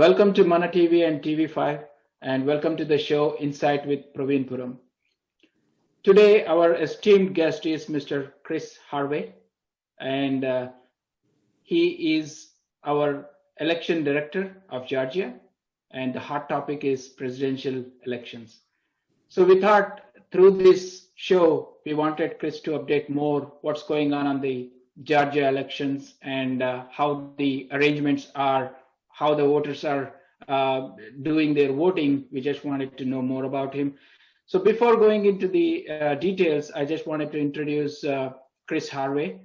Welcome to Mana TV and TV5, and welcome to the show Insight with Praveen Puram. Today, our esteemed guest is Mr. Chris Harvey, and he is our election director of Georgia, and the hot topic is presidential elections. So we thought through this show, we wanted Chris to update more what's going on the Georgia elections and how the arrangements are, how the voters are doing their voting. We just wanted to know more about him. So before going into the details, I just wanted to introduce Chris Harvey.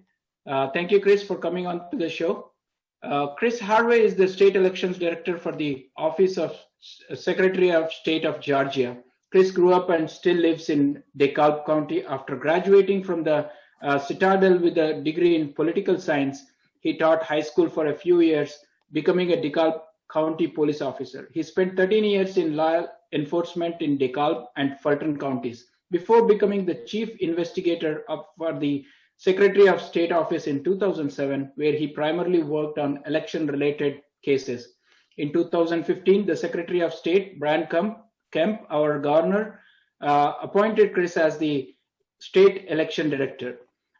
Thank you, Chris, for coming on to the show. Chris Harvey is the state elections director for the Office of Secretary of State of Georgia. Chris grew up and still lives in DeKalb County. After graduating from the Citadel with a degree in political science, he taught high school for a few years, becoming a DeKalb County police officer. He spent 13 years in law enforcement in DeKalb and Fulton counties before becoming the chief investigator for the Secretary of State office in 2007, where he primarily worked on election-related cases. In 2015, the Secretary of State, Brian Kemp, our governor, appointed Chris as the state election director.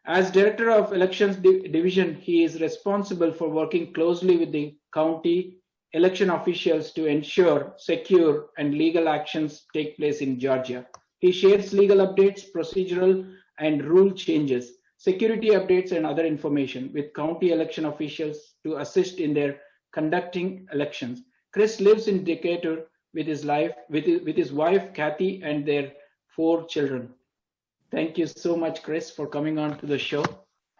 As Director of Elections Division, he is responsible for working closely with the county election officials to ensure secure and legal actions take place in Georgia. He shares legal updates, procedural and rule changes, security updates, and other information with county election officials to assist in their conducting elections. Chris lives in Decatur with his wife, Kathy, and their 4 children. Thank you so much, Chris, for coming on to the show.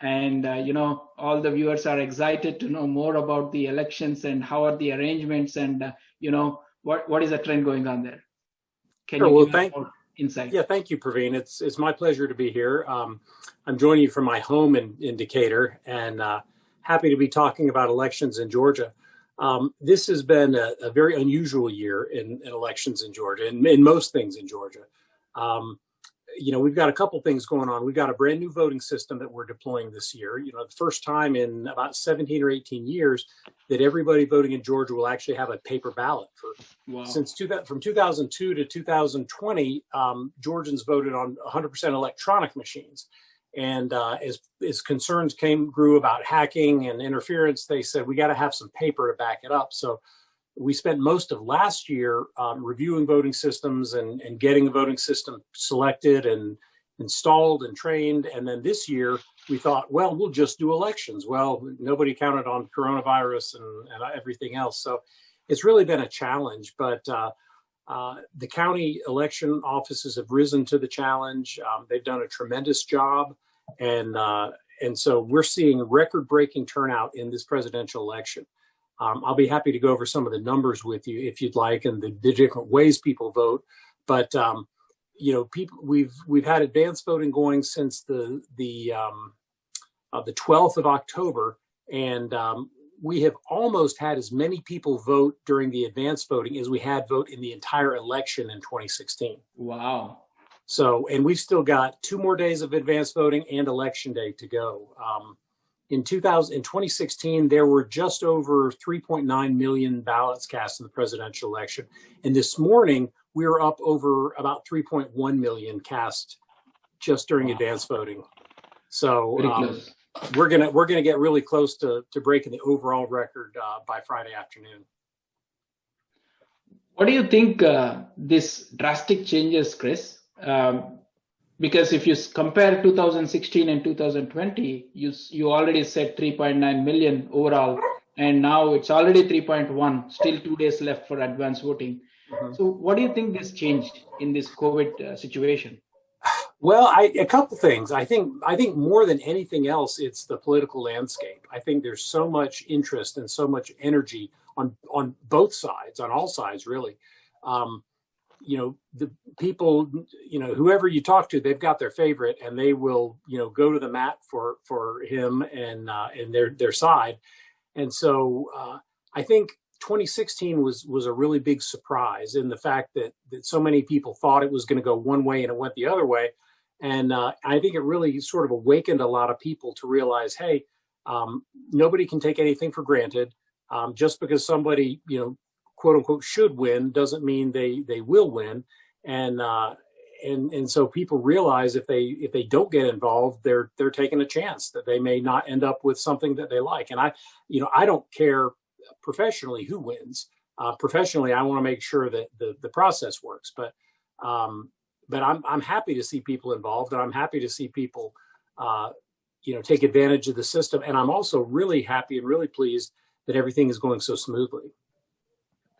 And, all the viewers are excited to know more about the elections and how are the arrangements and, what is the trend going on there. Can you give more insight? Yeah, thank you, Praveen. It's my pleasure to be here. I'm joining you from my home in Decatur and happy to be talking about elections in Georgia. This has been a very unusual year in elections in Georgia and in most things in Georgia. We've got a couple things going on. We've got a brand new voting system that we're deploying this year. The first time in about 17 or 18 years that everybody voting in Georgia will actually have a paper ballot. From 2002 to 2020, Georgians voted on 100% electronic machines. And as concerns grew about hacking and interference, they said, we got to have some paper to back it up. So we spent most of last year reviewing voting systems and getting the voting system selected and installed and trained. And then this year we thought, well, we'll just do elections. Well, nobody counted on coronavirus and everything else. So it's really been a challenge, but the county election offices have risen to the challenge. They've done a tremendous job. And so we're seeing record-breaking turnout in this presidential election. I'll be happy to go over some of the numbers with you if you'd like, and the different ways people vote. But we've had advance voting going since the 12th of October, and we have almost had as many people vote during the advance voting as we had vote in the entire election in 2016. Wow. So, and we've still got 2 more days of advance voting and election day to go. In 2016, there were just over 3.9 million ballots cast in the presidential election. And this morning, we were up over about 3.1 million cast just during advance voting. So we're gonna get really close to breaking the overall record by Friday afternoon. What do you think this drastic changes, Chris? Because if you compare 2016 and 2020, you already said 3.9 million overall, and now it's already 3.1, still 2 days left for advance voting. Mm-hmm. So what do you think this changed in this COVID situation? Well, a couple things. I think more than anything else, it's the political landscape. I think there's so much interest and so much energy on both sides, on all sides, really. The people, whoever you talk to, they've got their favorite, and they will, go to the mat for him and their side. And so I think 2016 was a really big surprise in the fact that so many people thought it was going to go one way and it went the other way. And I think it really sort of awakened a lot of people to realize, hey, nobody can take anything for granted. Just because somebody, quote unquote should win doesn't mean they will win. And so people realize if they don't get involved, they're taking a chance that they may not end up with something that they like. And I don't care professionally who wins. Professionally, I want to make sure that the process works. But I'm happy to see people involved, and I'm happy to see people take advantage of the system. And I'm also really happy and really pleased that everything is going so smoothly.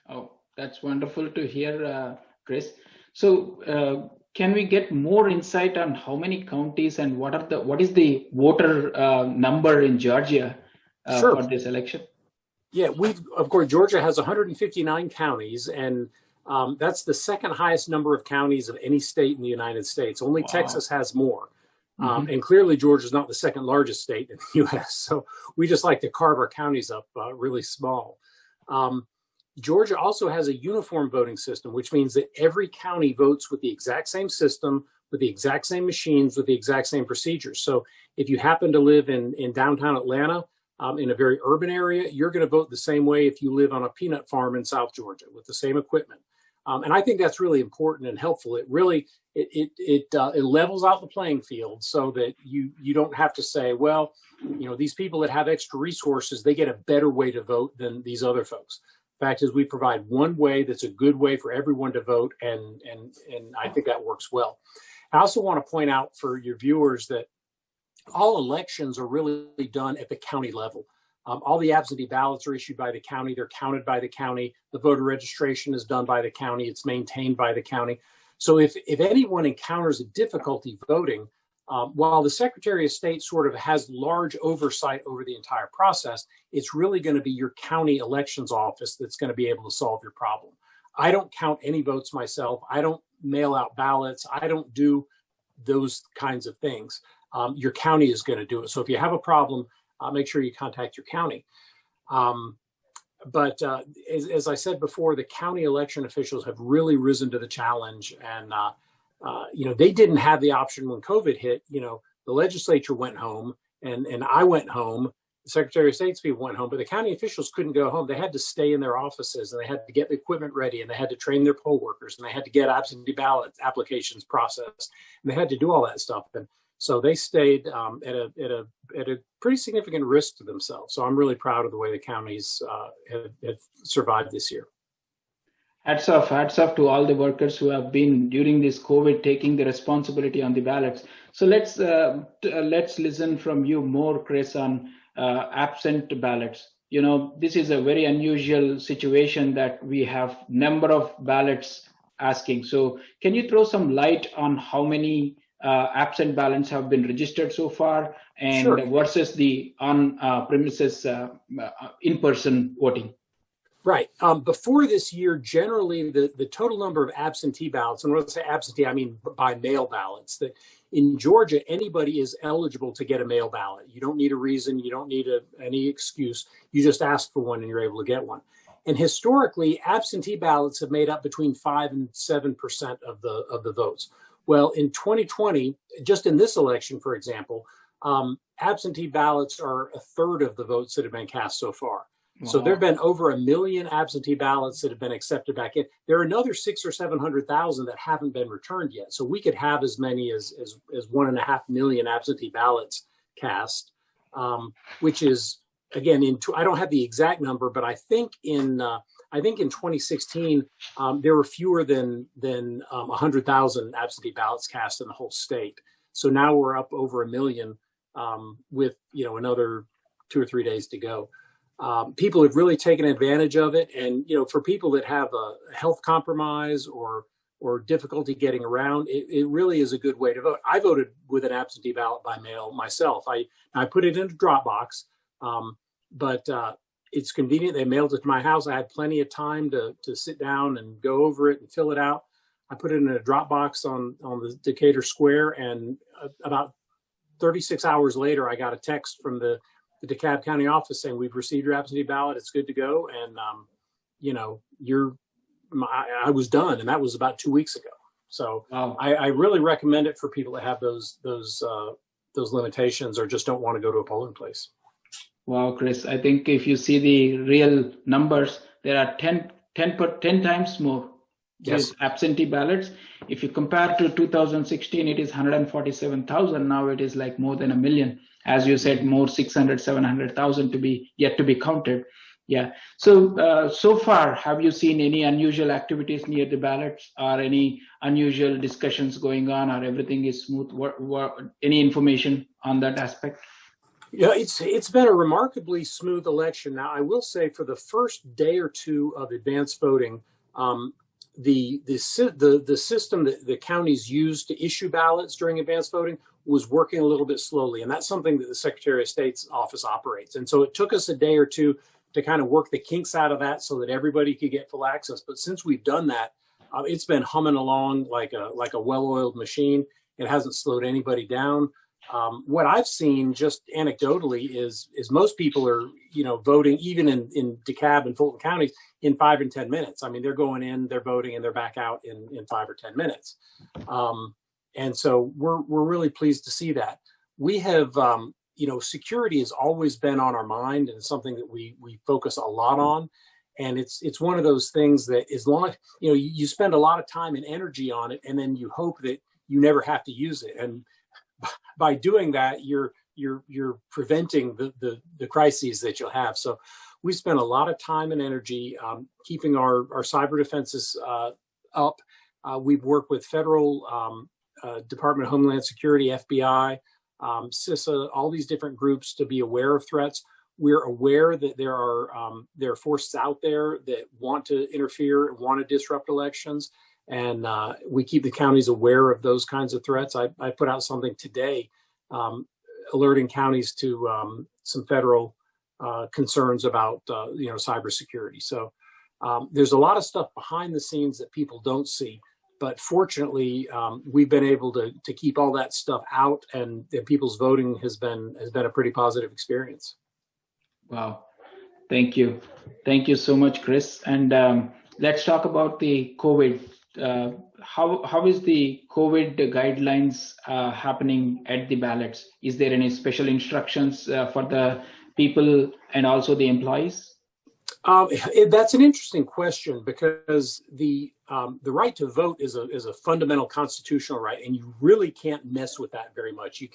Oh, that's wonderful to hear, Chris. So can we get more insight on how many counties and what is the voter number in Georgia Sure. for this election? Yeah, of course, Georgia has 159 counties, and that's the second highest number of counties of any state in the United States. Only Wow. Texas has more. And clearly, Georgia is not the second largest state in the U.S., so we just like to carve our counties up really small. Georgia also has a uniform voting system, which means that every county votes with the exact same system, with the exact same machines, with the exact same procedures. So if you happen to live in downtown Atlanta, in a very urban area, you're going to vote the same way if you live on a peanut farm in South Georgia with the same equipment. And I think that's really important and helpful. It really it levels out the playing field so that you don't have to say, well, these people that have extra resources, they get a better way to vote than these other folks. Fact is, we provide one way that's a good way for everyone to vote, and I think that works well. I also want to point out for your viewers that all elections are really done at the county level. All the absentee ballots are issued by the county. They're counted by the county. The voter registration is done by the county. It's maintained by the county. So if anyone encounters a difficulty voting, while the Secretary of State sort of has large oversight over the entire process, it's really going to be your county elections office that's going to be able to solve your problem. I don't count any votes myself. I don't mail out ballots. I don't do those kinds of things. Your county is going to do it. So if you have a problem, make sure you contact your county. But as I said before, the county election officials have really risen to the challenge, and they didn't have the option when COVID hit. The legislature went home, and I went home. The Secretary of State's people went home, but the county officials couldn't go home. They had to stay in their offices, and they had to get the equipment ready, and they had to train their poll workers, and they had to get absentee ballot applications processed, and they had to do all that stuff. And so they stayed at a pretty significant risk to themselves. So I'm really proud of the way the counties have survived this year. Hats off to all the workers who have been during this COVID taking the responsibility on the ballots. So let's listen from you more, Chris, on absent ballots. This is a very unusual situation that we have number of ballots asking. So can you throw some light on how many absent ballots have been registered so far, and Sure. versus the on-premises in-person voting? Right. Before this year, generally the total number of absentee ballots, and when I say absentee, I mean by mail ballots, that in Georgia, anybody is eligible to get a mail ballot. You don't need a reason. You don't need any excuse. You just ask for one and you're able to get one. And historically, absentee ballots have made up between 5 and 7% of the votes. Well, in 2020, just in this election, for example, absentee ballots are a third of the votes that have been cast so far. Wow. So there have been over 1 million absentee ballots that have been accepted back in. There are another 600,000 or 700,000 that haven't been returned yet. So we could have as many as 1.5 million absentee ballots cast, which is, again, I don't have the exact number, but I think in 2016, there were fewer than 100,000 absentee ballots cast in the whole state. So now we're up over 1 million with another 2 or 3 days to go. People have really taken advantage of it, and for people that have a health compromise or difficulty getting around, it really is a good way to vote. I voted with an absentee ballot by mail myself. I put it in a Dropbox, but it's convenient. They mailed it to my house. I had plenty of time to sit down and go over it and fill it out. I put it in a Dropbox on the Decatur Square, and about 36 hours later, I got a text from the DeKalb County office saying, "We've received your absentee ballot. It's good to go." And I was done, and that was about 2 weeks ago. So wow. I really recommend it for people that have those limitations or just don't want to go to a polling place. Wow, Chris, I think if you see the real numbers, there are 10 times more. Yes. These absentee ballots. If you compare to 2016, it is 147,000. Now it is like more than a million. As you said, more 600, 700,000 to be yet to be counted. Yeah. So so far, have you seen any unusual activities near the ballots, or any unusual discussions going on, or everything is smooth? Any information on that aspect? Yeah, it's been a remarkably smooth election. Now, I will say, for the first day or two of advanced voting, the system that the counties used to issue ballots during advanced voting was working a little bit slowly, and that's something that the Secretary of State's office operates. And so it took us a day or two to kind of work the kinks out of that so that everybody could get full access. But since we've done that, it's been humming along like a well-oiled machine. It hasn't slowed anybody down. What I've seen, just anecdotally, is most people are, voting even in DeKalb and Fulton counties in 5 and 10 minutes. I mean, they're going in, they're voting, and they're back out in 5 or 10 minutes. And so we're really pleased to see that. We have, security has always been on our mind, and it's something that we focus a lot on. And it's one of those things that, as long as you spend a lot of time and energy on it, and then you hope that you never have to use it. And by doing that, you're preventing the crises that you'll have. So we spent a lot of time and energy keeping our cyber defenses up. We've worked with federal Department of Homeland Security, FBI, CISA, all these different groups to be aware of threats. We're aware that there are forces out there that want to interfere and want to disrupt elections. And we keep the counties aware of those kinds of threats. I put out something today alerting counties to some federal concerns about cybersecurity. So there's a lot of stuff behind the scenes that people don't see. But fortunately, we've been able to keep all that stuff out, and people's voting has been a pretty positive experience. Wow, thank you so much, Chris. And let's talk about the COVID. How is the COVID guidelines happening at the ballots? Is there any special instructions for the people and also the employees? That's an interesting question, because the right to vote is a fundamental constitutional right, and you really can't mess with that very much. You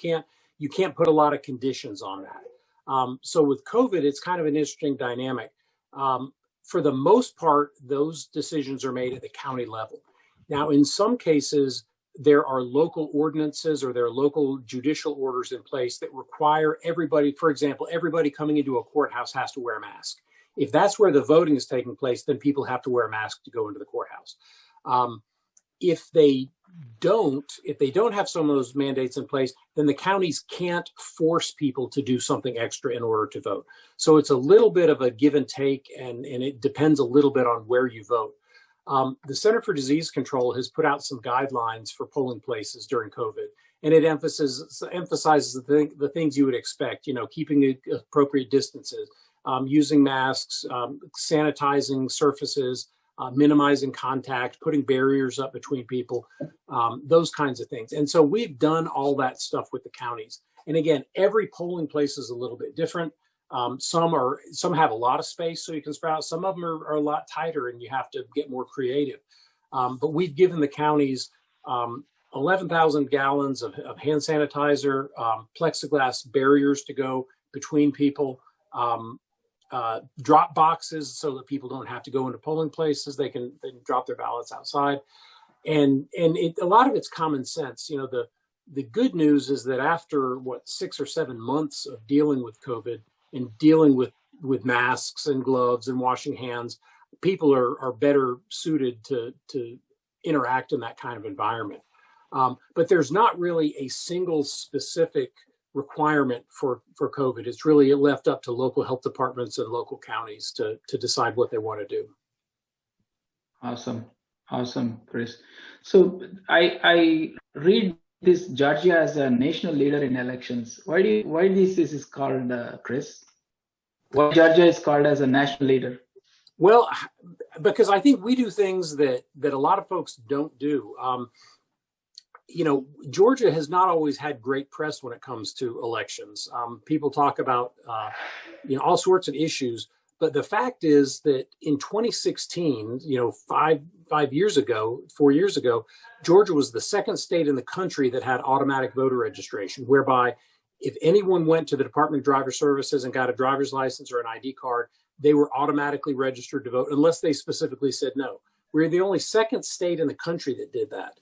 can't put a lot of conditions on that. So with COVID, it's kind of an interesting dynamic. For the most part, those decisions are made at the county level. Now, in some cases, there are local ordinances or there are local judicial orders in place that require everybody, for example, everybody coming into a courthouse has to wear a mask. If that's where the voting is taking place, then people have to wear a mask to go into the courthouse. If they don't have some of those mandates in place, then the counties can't force people to do something extra in order to vote. So it's a little bit of a give and take, and it depends a little bit on where you vote. The Center for Disease Control has put out some guidelines for polling places during COVID, and it emphasizes the things you would expect, keeping the appropriate distances, using masks, sanitizing surfaces, minimizing contact, putting barriers up between people, those kinds of things. And so we've done all that stuff with the counties. And again, every polling place is a little bit different. Some have a lot of space so you can spread out. Some of them are a lot tighter and you have to get more creative. But we've given the counties 11,000 gallons of hand sanitizer, plexiglass barriers to go between people, drop boxes so that people don't have to go into polling places. They can drop their ballots outside. And a lot of it's common sense. The good news is that after 6 or 7 months of dealing with COVID and dealing with masks and gloves and washing hands, people are better suited to interact in that kind of environment. But there's not really a single specific requirement for COVID. It's really left up to local health departments and local counties to decide what they want to do. Awesome, Chris. So I read this Georgia as a national leader in elections. Why this is called, Chris? Why Georgia is called as a national leader? Well, because I think we do things that a lot of folks don't do. Georgia has not always had great press when it comes to elections. People talk about, all sorts of issues, But the fact is that in 2016, 4 years ago, Georgia was the second state in the country that had automatic voter registration, whereby if anyone went to the Department of Driver Services and got a driver's license or an ID card, they were automatically registered to vote unless they specifically said no. We're the only second state in the country that did that.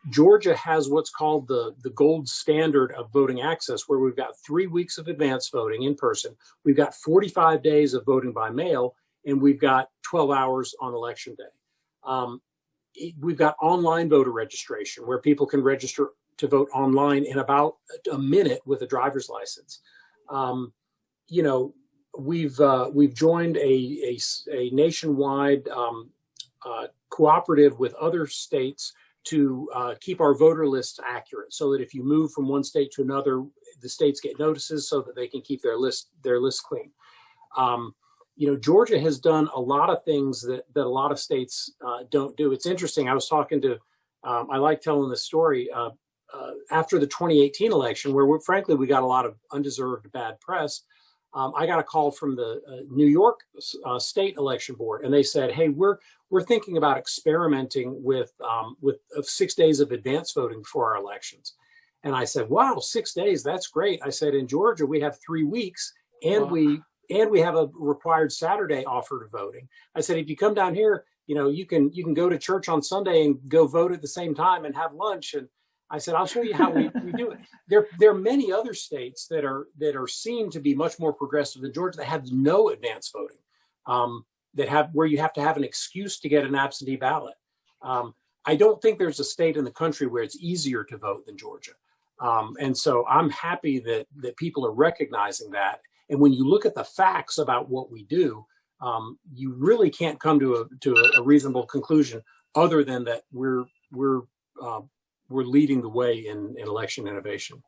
Georgia has what's called the gold standard of voting access, where we've got 3 weeks of advance voting in person. We've got 45 days of voting by mail, and we've got 12 hours on election day. We've got online voter registration where people can register to vote online in about a minute with a driver's license. We've joined a nationwide cooperative with other states to keep our voter lists accurate, so that if you move from one state to another, the states get notices so that they can keep their list clean. Georgia has done a lot of things that a lot of states don't do. It's interesting. I was talking to, I like telling this story, after the 2018 election, where frankly we got a lot of undeserved bad press. I got a call from the New York State Election Board, and they said, "Hey, we're thinking about experimenting with 6 days of advance voting for our elections." And I said, "Wow, 6 days? That's great." I said, "In Georgia, we have 3 weeks, and we have a required Saturday offer to voting." I said, "If you come down here, you can go to church on Sunday and go vote at the same time and have lunch." And I said, "I'll show you how we do it." There are many other states that are seen to be much more progressive than Georgia that have no advance voting, where you have to have an excuse to get an absentee ballot. I don't think there's a state in the country where it's easier to vote than Georgia. And so I'm happy that people are recognizing that. And when you look at the facts about what we do, you really can't come to a reasonable conclusion other than that we're leading the way in election innovation.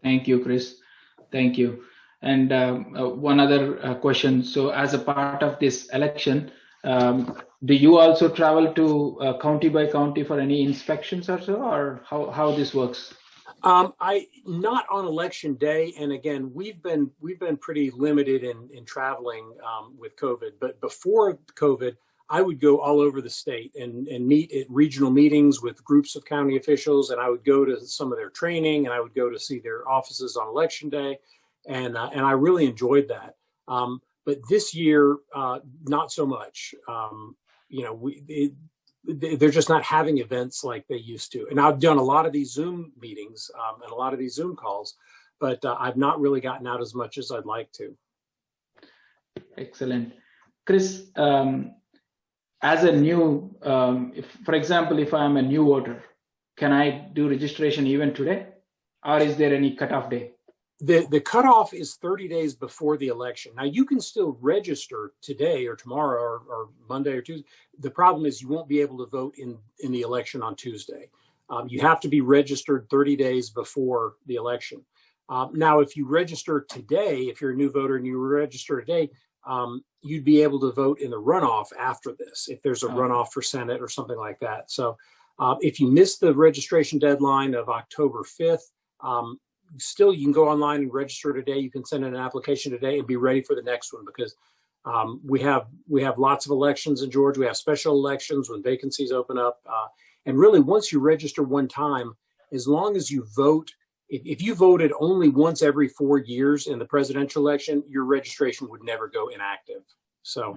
Thank you, Chris. Thank you. And one other question. So as a part of this election, do you also travel to county by county for any inspections or so, or how this works? Not on election day. And again, we've been pretty limited in traveling with COVID, but before COVID, I would go all over the state and meet at regional meetings with groups of county officials, and I would go to some of their training, and I would go to see their offices on election day, and I really enjoyed that. But this year, not so much. They're just not having events like they used to. And I've done a lot of these Zoom meetings and a lot of these Zoom calls, but I've not really gotten out as much as I'd like to. Excellent. Chris, as a new, for example, if I'm a new voter, can I do registration even today? Or is there any cutoff day? The cutoff is 30 days before the election. Now, you can still register today or tomorrow or Monday or Tuesday. The problem is you won't be able to vote in the election on Tuesday. You have to be registered 30 days before the election. Now, if you register today, if you're a new voter and you register today, you'd be able to vote in the runoff after this, if there's a runoff for Senate or something like that. So if you miss the registration deadline of October 5th, still you can go online and register today. You can send in an application today and be ready for the next one, because we have lots of elections in Georgia. We have special elections when vacancies open up. And really, once you register one time, as long as you vote, if you voted only once every 4 years in the presidential election, your registration would never go inactive. So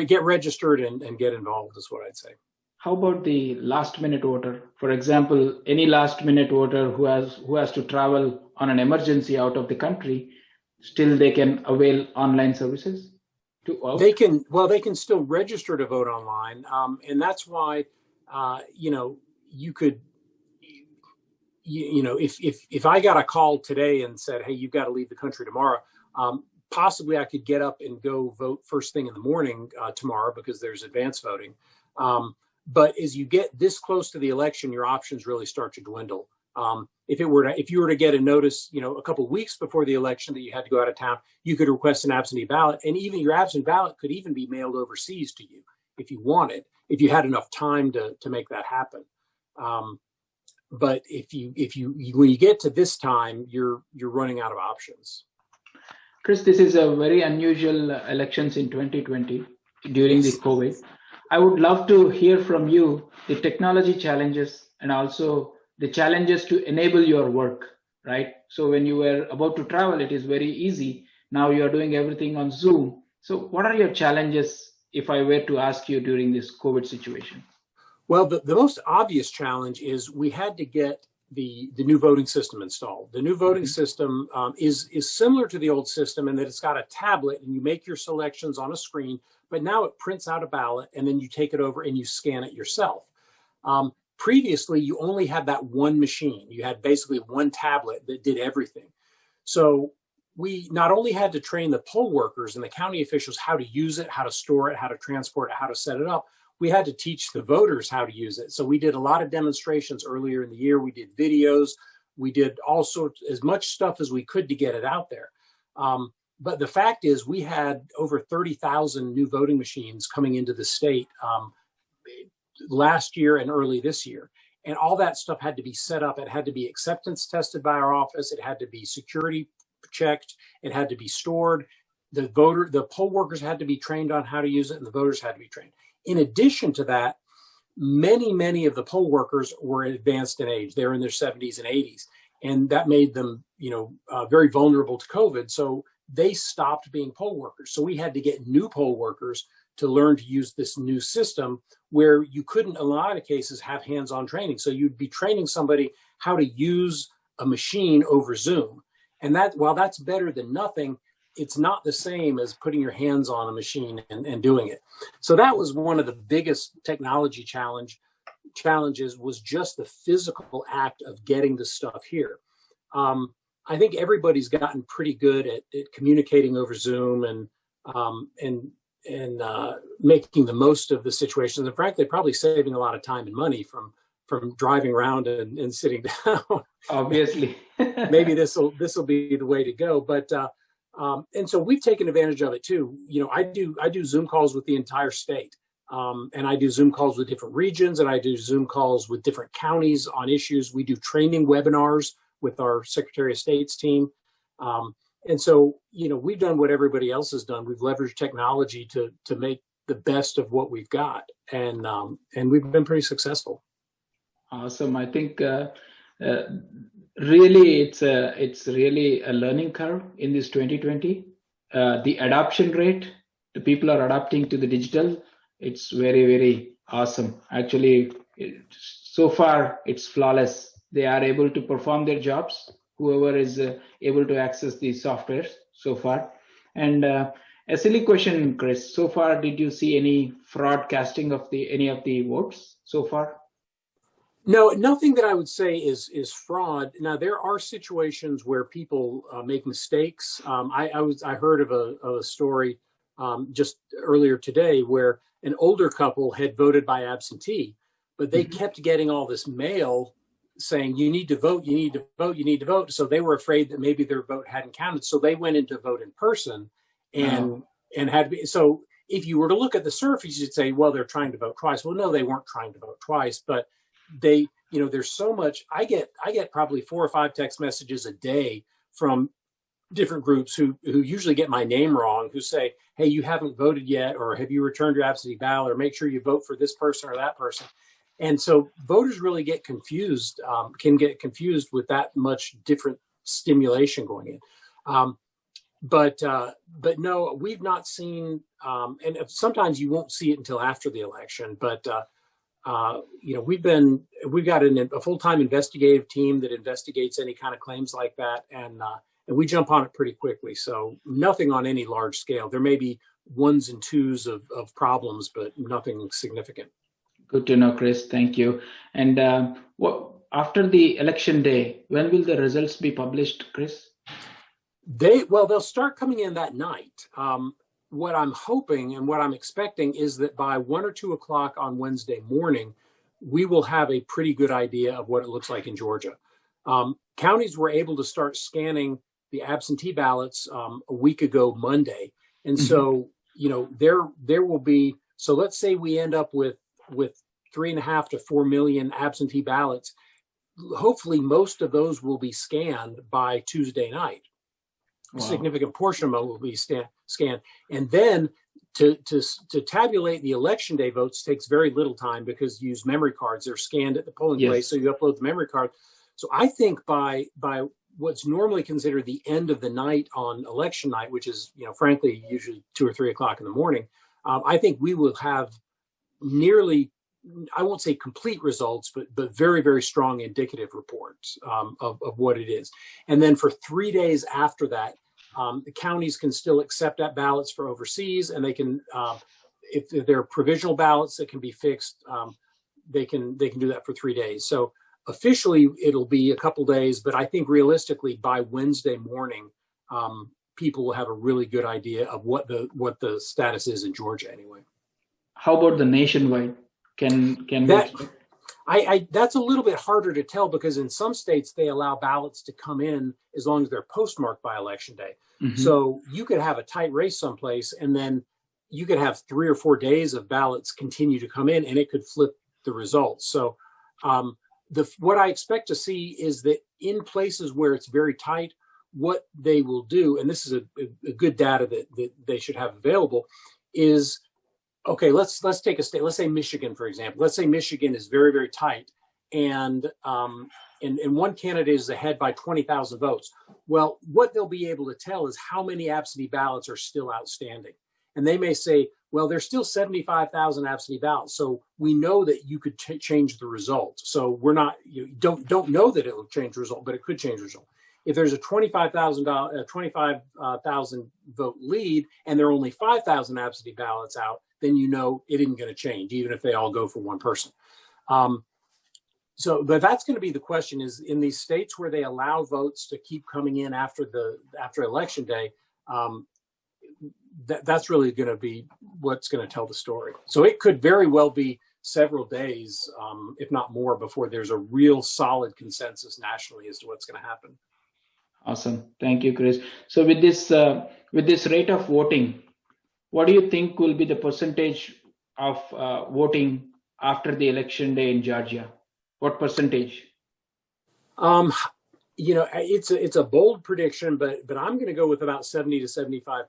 get registered and get involved is what I'd say. How about the last minute voter? For example, any last minute voter who has to travel on an emergency out of the country, still they can avail online services to vote? They can still register to vote online. And that's why, you could, if I got a call today and said, "Hey, you've got to leave the country tomorrow," possibly I could get up and go vote first thing in the morning tomorrow, because there's advance voting. But as you get this close to the election, your options really start to dwindle. If you were to get a notice, a couple of weeks before the election that you had to go out of town, you could request an absentee ballot, and even your absentee ballot could even be mailed overseas to you if you wanted, if you had enough time to make that happen. But when you get to this time, you're running out of options. Chris, this is a very unusual elections in 2020 during the COVID. I would love to hear from you the technology challenges and also the challenges to enable your work, right? So when you were about to travel, it is very easy. Now you are doing everything on Zoom. So what are your challenges if I were to ask you during this COVID situation? Well, the most obvious challenge is we had to get the new voting system installed. The new voting system is similar to the old system in that it's got a tablet and you make your selections on a screen, but now it prints out a ballot and then you take it over and you scan it yourself. Previously, you only had that one machine. You had basically one tablet that did everything. So we not only had to train the poll workers and the county officials how to use it, how to store it, how to transport it, how to set it up, we had to teach the voters how to use it. So we did a lot of demonstrations earlier in the year. We did videos. We did all sorts, as much stuff as we could to get it out there. But the fact is we had over 30,000 new voting machines coming into the state last year and early this year. And all that stuff had to be set up. It had to be acceptance tested by our office. It had to be security checked. It had to be stored. The poll workers had to be trained on how to use it, and the voters had to be trained. In addition to that, many of the poll workers were advanced in age. They're in their 70s and 80s, and that made them, very vulnerable to COVID. So they stopped being poll workers. So we had to get new poll workers to learn to use this new system where you couldn't, in a lot of cases, have hands-on training. So you'd be training somebody how to use a machine over Zoom. And that, while that's better than nothing, it's not the same as putting your hands on a machine and doing it. So that was one of the biggest technology challenges was just the physical act of getting the stuff here. I think everybody's gotten pretty good at communicating over Zoom and making the most of the situations, and frankly, probably saving a lot of time and money from driving around and sitting down. Obviously, maybe this will be the way to go. But and so we've taken advantage of it too. I do Zoom calls with the entire state, and I do Zoom calls with different regions, and I do Zoom calls with different counties on issues. We do training webinars with our Secretary of State's team. And so, we've done what everybody else has done. We've leveraged technology to make the best of what we've got, and we've been pretty successful. Awesome. I think really it's really a learning curve in this 2020. The adoption rate, the people are adapting to the digital. It's very, very awesome. Actually, so far it's flawless. They are able to perform their jobs, whoever is able to access the softwares so far. And a silly question, Chris, so far, did you see any fraud casting of any of the votes so far? No, nothing that I would say is fraud. Now, there are situations where people make mistakes. I heard of a story just earlier today where an older couple had voted by absentee, but they kept getting all this mail saying, you need to vote, you need to vote, you need to vote. So they were afraid that maybe their vote hadn't counted. So they went in to vote in person and had to be. So if you were to look at the surface, you'd say, well, they're trying to vote twice. Well, no, they weren't trying to vote twice, but they, there's so much. I get probably 4 or 5 text messages a day from different groups who usually get my name wrong, who say, hey, you haven't voted yet, or have you returned your absentee ballot, or make sure you vote for this person or that person. And so voters really get confused, can get confused with that much different stimulation going in. But no, we've not seen, and sometimes you won't see it until after the election, but we've got a full-time investigative team that investigates any kind of claims like that, and we jump on it pretty quickly. So nothing on any large scale. There may be 1s and 2s of problems, but nothing significant. Good to know, Chris. Thank you. And after the election day, when will the results be published, Chris? They'll start coming in that night. What I'm hoping and what I'm expecting is that by 1 or 2 o'clock on Wednesday morning, we will have a pretty good idea of what it looks like in Georgia. Counties were able to start scanning the absentee ballots a week ago Monday. And so, there will be, so let's say we end up with 3.5 to 4 million absentee ballots. Hopefully most of those will be scanned by Tuesday night. A significant portion of them will be scanned. And then to tabulate the election day votes takes very little time because you use memory cards. They're scanned at the polling place, so you upload the memory card. So I think by what's normally considered the end of the night on election night, which is, frankly, usually 2 or 3 o'clock in the morning, I think we will have nearly, I won't say complete results, but very, very strong indicative reports of what it is. And then for 3 days after that, the counties can still accept that ballots for overseas, and they can, if there are provisional ballots that can be fixed, they can do that for 3 days. So officially, it'll be a couple days, but I think realistically by Wednesday morning, people will have a really good idea of what the status is in Georgia anyway. How about the nationwide? Can that? That's a little bit harder to tell because in some states they allow ballots to come in as long as they're postmarked by election day. Mm-hmm. So you could have a tight race someplace, and then you could have 3 or 4 days of ballots continue to come in, and it could flip the results. So what I expect to see is that in places where it's very tight, what they will do, and this is a good data that they should have available, is, okay, let's take a state. Let's say Michigan, for example. Let's say Michigan is very, very tight, and one candidate is ahead by 20,000 votes. Well, what they'll be able to tell is how many absentee ballots are still outstanding. And they may say, well, there's still 75,000 absentee ballots, so we know that you could change the result. So we're not, you don't know that it will change the result, but it could change the result. If there's a 25,000 vote lead and there are only 5,000 absentee ballots out, then you know it isn't going to change, even if they all go for one person. But that's going to be the question: is in these states where they allow votes to keep coming in after election day, that's really going to be what's going to tell the story. So it could very well be several days, if not more, before there's a real solid consensus nationally as to what's going to happen. Awesome, thank you, Chris. So with this rate of voting, what do you think will be the percentage of voting after the election day in Georgia? What percentage? It's a bold prediction, but I'm going to go with about 70 to 75%.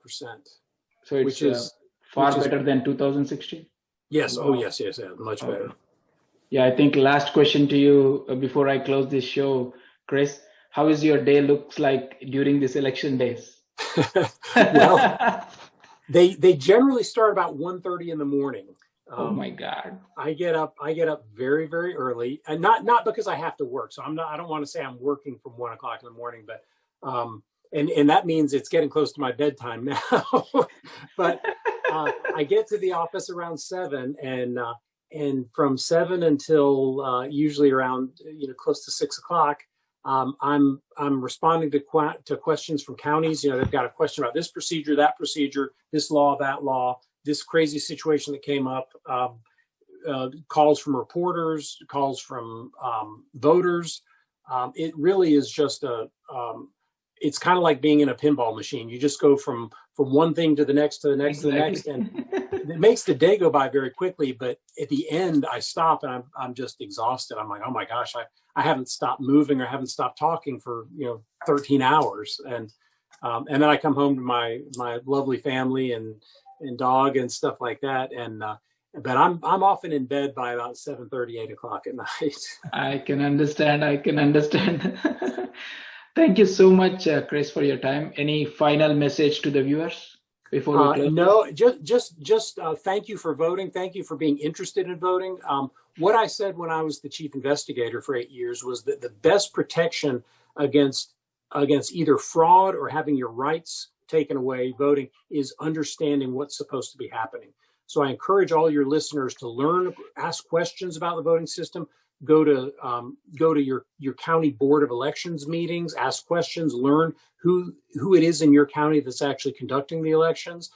So it's which is far better than 2016. Yes. Wow. Oh, yes, much better. Yeah, I think last question to you before I close this show, Chris. How is your day looks like during this election days? Well, they generally start about 1:30 in the morning. Oh my God! I get up very, very early, and not because I have to work. So I don't want to say I'm working from 1 o'clock in the morning, but and that means it's getting close to my bedtime now. But I get to the office around 7, and from 7 until usually around close to 6 o'clock. I'm responding to questions from counties. They've got a question about this procedure, that procedure, this law, that law, this crazy situation that came up, calls from reporters, calls from voters. It really is just it's kind of like being in a pinball machine. You just go from one thing to the next, to the next, to the next, and it makes the day go by very quickly. But at the end, I stop and I'm just exhausted. I'm like, oh my gosh, I haven't stopped moving or haven't stopped talking for 13 hours, and then I come home to my lovely family and dog and stuff like that, but I'm often in bed by about 7:30, 8 o'clock at night. I can understand. Thank you so much, Chris, for your time. Any final message to the viewers before we close? No, just thank you for voting. Thank you for being interested in voting. What I said when I was the chief investigator for 8 years was that the best protection against either fraud or having your rights taken away voting is understanding what's supposed to be happening. So I encourage all your listeners to learn, ask questions about the voting system, go to your county board of elections meetings, ask questions, learn who it is in your county that's actually conducting the elections.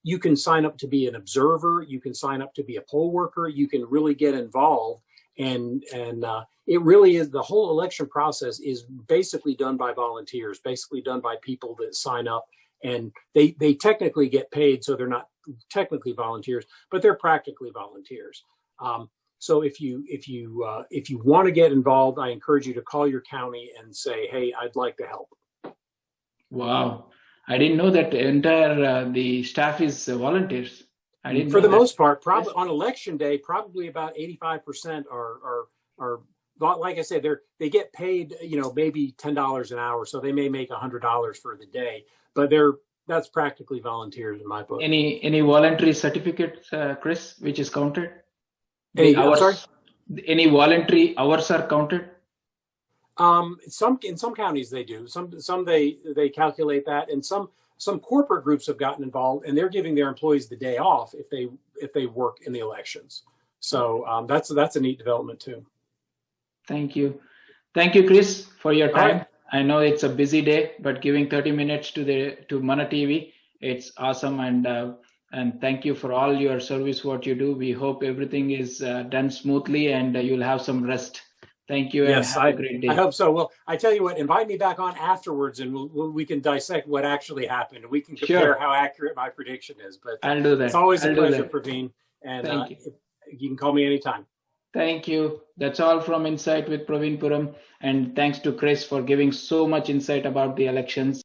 You can sign up to be an observer. You can sign up to be a poll worker. You can really get involved. And it really is, the whole election process is basically done by volunteers, basically done by people that sign up, and they technically get paid. So they're not technically volunteers, but they're practically volunteers. So if you want to get involved, I encourage you to call your county and say, hey, I'd like to help. Wow. I didn't know that entire the staff is volunteers. I didn't For know the that. most part, probably on election day, probably about 85% are like I said, they get paid, maybe $10 an hour, so they may make $100 for the day, but that's practically volunteers in my book. Any voluntary certificates, Chris, which is counted? The I'm sorry? hours, any voluntary hours are counted? In some counties they do. Some they calculate that, and some corporate groups have gotten involved, and they're giving their employees the day off if they work in the elections. So that's a neat development too. Thank you, Chris, for your time. Right. I know it's a busy day, but giving 30 minutes to Mana TV, it's awesome, and thank you for all your service, what you do. We hope everything is done smoothly, and you'll have some rest. Thank you, Yes, and have a great day. I hope so. Well, I tell you what, invite me back on afterwards, and we can dissect what actually happened, and we can compare how accurate my prediction is. But I'll do that. It's always a pleasure, Praveen, and you can call me anytime. Thank you. That's all from Insight with Praveen Puram, and thanks to Chris for giving so much insight about the elections.